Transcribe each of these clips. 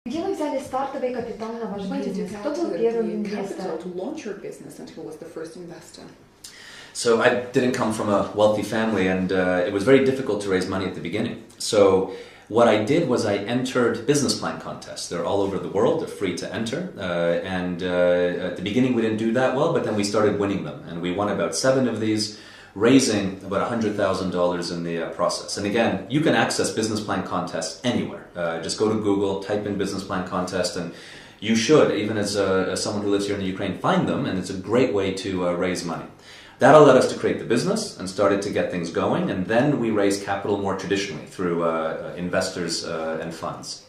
Где вы взяли стартовый капитал на ваш бизнес? Кто был первым инвестором? So I didn't come from a wealthy family, and it was very difficult to raise money at the beginning. So what I did was I entered business plan contests. They're all over the world. They're free to enter. At the beginning we didn't do that well, but then we started winning them. And we won about 7 of these, raising about $100,000 in the process. And again, you can access business plan contests anywhere. Just go to Google, type in business plan contest, and you should, even as someone who lives here in the Ukraine, find them. And it's a great way to raise money. That allowed us to create the business and started to get things going, and then we raised capital more traditionally through investors and funds.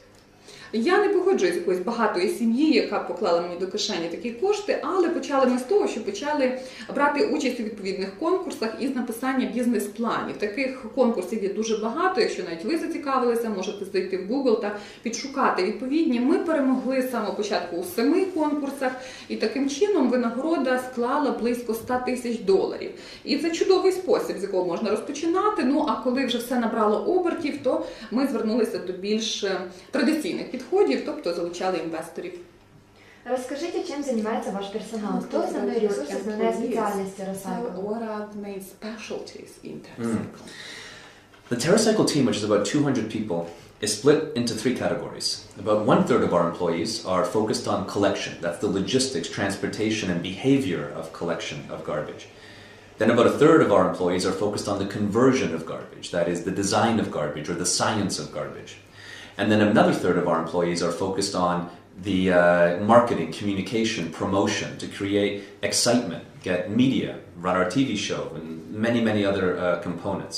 Я не погоджуюсь з якоїсь багатої сім'ї, яка поклала мені до кишені такі кошти, але почали ми з того, що почали брати участь у відповідних конкурсах із написання бізнес-планів. Таких конкурсів є дуже багато, якщо навіть ви зацікавилися, можете зайти в Google та підшукати відповідні. Ми перемогли з самого початку у 7 конкурсах, і таким чином винагорода склала близько $100,000. І це чудовий спосіб, з якого можна розпочинати. Ну, а коли вже все набрало обертів, то ми звернулися до більш традиційних підходів, тобто залучали інвесторів. Расскажите, чем занимается ваш персонал? Кто основной ресурс, основная специальность TerraCycle? What are the main specialties in TerraCycle? The TerraCycle team, which is about 200 people, is split into 3 categories. About 1/3 of our employees are focused on collection. That's the logistics, transportation, and behavior of collection of garbage. Then about 1/3 of our employees are focused on the conversion of garbage. That is the design of garbage or the science of garbage. And then another 1/3 of our employees are focused on the marketing, communication, promotion, to create excitement, get media, run our TV show, and many, many other components.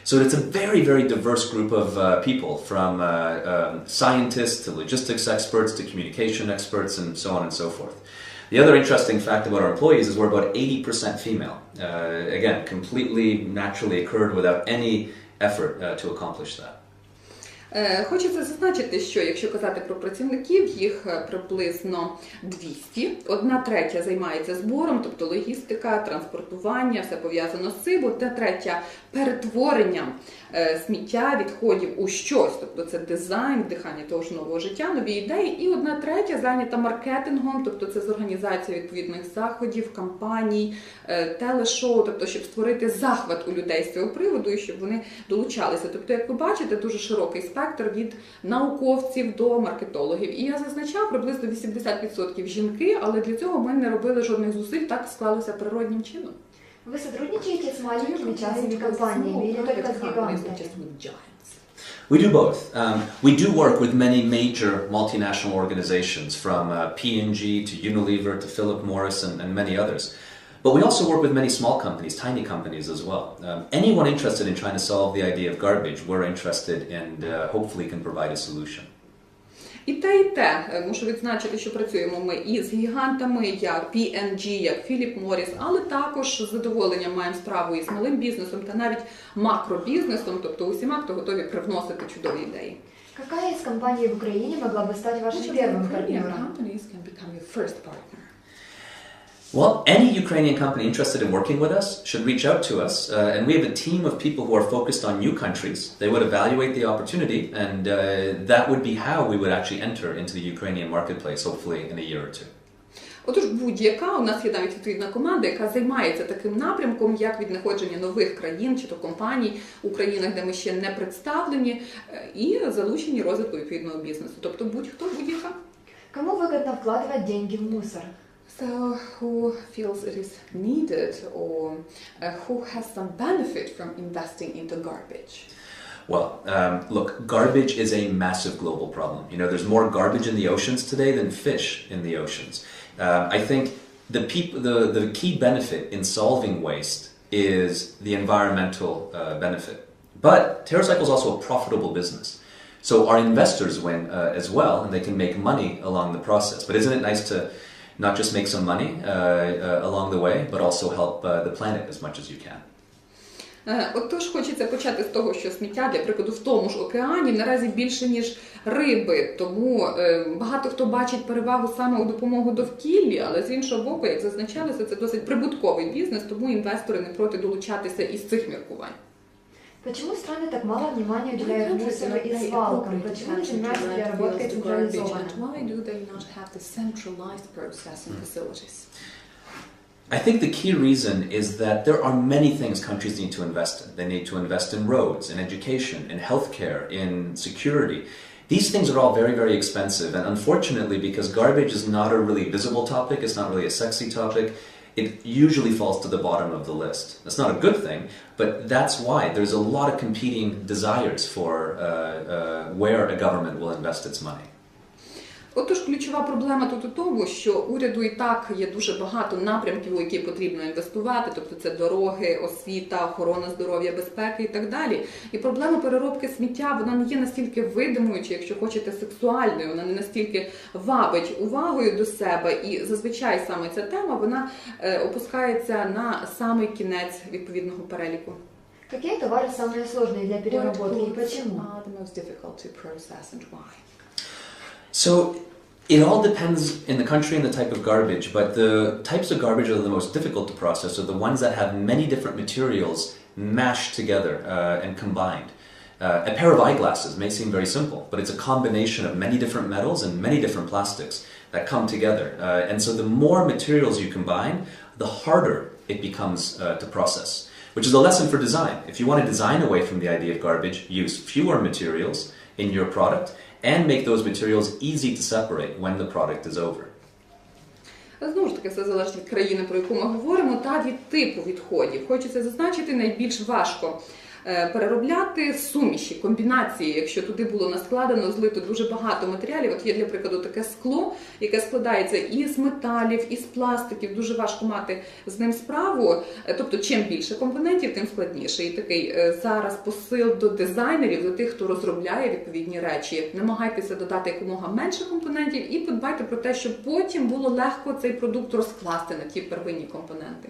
So it's a very, very diverse group of people, from scientists to logistics experts to communication experts and so on and so forth. The other interesting fact about our employees is we're about 80% female. Again, completely naturally occurred without any effort to accomplish that. Хочеться зазначити, що якщо казати про працівників, їх приблизно 200. 1/3 займається збором, тобто логістика, транспортування, все пов'язано з цим. 1/3 перетворенням сміття, відходів у щось, тобто це дизайн, вдихання того ж нового життя, нові ідеї. І 1/3 зайнята маркетингом, тобто це з організацією відповідних заходів, кампаній, телешоу, тобто щоб створити захват у людей з цього приводу і щоб вони долучалися. Тобто, як ви бачите, дуже широкий спектр від науковців до маркетологів. І я зазначав, приблизно 80% жінки, але для цього ми не робили жодних зусиль, так склалося природнім чином. Вы сотрудничаете с маленькими частными компаниями или только с гигантами? We do both. We do work with many major multinational organizations, from P&G to Unilever to Philip Morris and many others. But we also work with many small companies, tiny companies as well. Anyone interested in trying to solve the idea of garbage, we're interested and hopefully can provide a solution. І те. Мушу відзначити, що працюємо ми і з гігантами, як P&G, як Philip Morris, але також з задоволенням маємо справу і з малим бізнесом, та навіть макробізнесом, тобто усіма, хто готові привносити чудові ідеї. Какая из компаний в Украине могла бы стать вашим первым партнером? Well, any Ukrainian company interested in working with us should reach out to us, and we have a team of people who are focused on new countries. They would evaluate the opportunity, and that would be how we would actually enter into the Ukrainian marketplace, hopefully in a year or two. Отож, будь-яка, у нас є навіть відповідна команда, яка займається таким напрямком, як віднаходження нових країн чи то компаній у країнах, де ми ще не представлені, і залучені розвитку відповідного бізнесу. Тобто будь-хто, будь-яка. Кому выгодно вкладывать деньги в мусор? So, who feels it is needed or who has some benefit from investing into garbage? Well, look, garbage is a massive global problem. You know, there's more garbage in the oceans today than fish in the oceans. I think the key benefit in solving waste is the environmental benefit. But TerraCycle is also a profitable business. So our investors win as well, and they can make money along the process. But isn't it nice to not just make some money along the way, but also help the planet as much as you can? Отож, хочеться почати з того, що сміття, для прикладу, в тому ж океані наразі більше, ніж риби. Тому багато хто бачить перевагу саме у допомогу довкіллі, але з іншого боку, як зазначалося, це досить прибутковий бізнес, тому інвестори не проти долучатися із цих міркувань. Почему страны так мало внимания Why уделяют countries do мусору not и pay свалкам? appropriate Почему не attention to занимаются переработкой landfills, to garbage, централизованно? and why do they not have the centralized processing facilities? I think the key reason is that there are many things countries need to invest in. They need to invest in roads, in education, in healthcare, in security. These things are all very, very expensive, and unfortunately, because garbage is not a really visible topic, it's not really a sexy topic, it usually falls to the bottom of the list. That's not a good thing, but that's why there's a lot of competing desires for where a government will invest its money. Отож, ключова проблема тут у тому, що уряду і так є дуже багато напрямків, у які потрібно інвестувати, тобто це дороги, освіта, охорона здоров'я, безпеки і так далі. І проблема переробки сміття, вона не є настільки видимою, чи, якщо хочете, сексуальною, вона не настільки вабить увагою до себе, і зазвичай саме ця тема, вона опускається на самий кінець відповідного переліку. Какие товары самые сложные для переработки и почему? Are the most difficult to process and why? So it all depends in the country and the type of garbage, but the types of garbage that are the most difficult to process are the ones that have many different materials mashed together and combined. A pair of eyeglasses may seem very simple, but it's a combination of many different metals and many different plastics that come together. And so the more materials you combine, the harder it becomes to process, which is a lesson for design. If you want to design away from the idea of garbage, use fewer materials in your product and make those materials easy to separate when the product is over. Знову ж таки, все залежить від країни, про яку ми говоримо, та від типу відходів. Хочеться зазначити, найбільш важко переробляти суміші, комбінації, якщо туди було наскладено, злито дуже багато матеріалів. От є, для прикладу, таке скло, яке складається із металів, із пластиків, дуже важко мати з ним справу. Тобто, чим більше компонентів, тим складніше. І такий зараз посил до дизайнерів, до тих, хто розробляє відповідні речі. Намагайтеся додати якомога менше компонентів і подбайте про те, щоб потім було легко цей продукт розкласти на ті первинні компоненти.